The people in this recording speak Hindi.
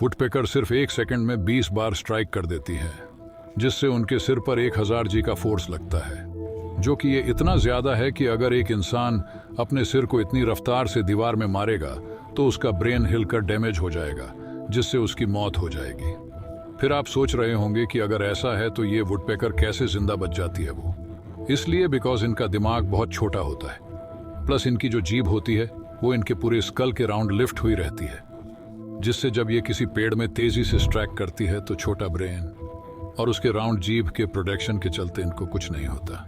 वुडपेकर सिर्फ 1 सेकंड में 20 बार स्ट्राइक कर देती है, जिससे उनके सिर पर 1000 जी का फोर्स लगता है, जो कि ये इतना ज्यादा है कि अगर एक इंसान अपने सिर को इतनी रफ्तार से दीवार में मारेगा तो उसका ब्रेन हिलकर डैमेज हो जाएगा, जिससे उसकी मौत हो जाएगी। फिर आप सोच रहे होंगे कि अगर ऐसा है तो ये वुडपेकर कैसे जिंदा बच जाती है। वो इसलिए बिकॉज इनका दिमाग बहुत छोटा होता है, प्लस इनकी जो जीभ होती है वो इनके पूरे स्कल के राउंड लिफ्ट हुई रहती है, जिससे जब ये किसी पेड़ में तेजी से स्ट्राइक करती है तो छोटा ब्रेन और उसके राउंड जीभ के प्रोटेक्शन के चलते इनको कुछ नहीं होता।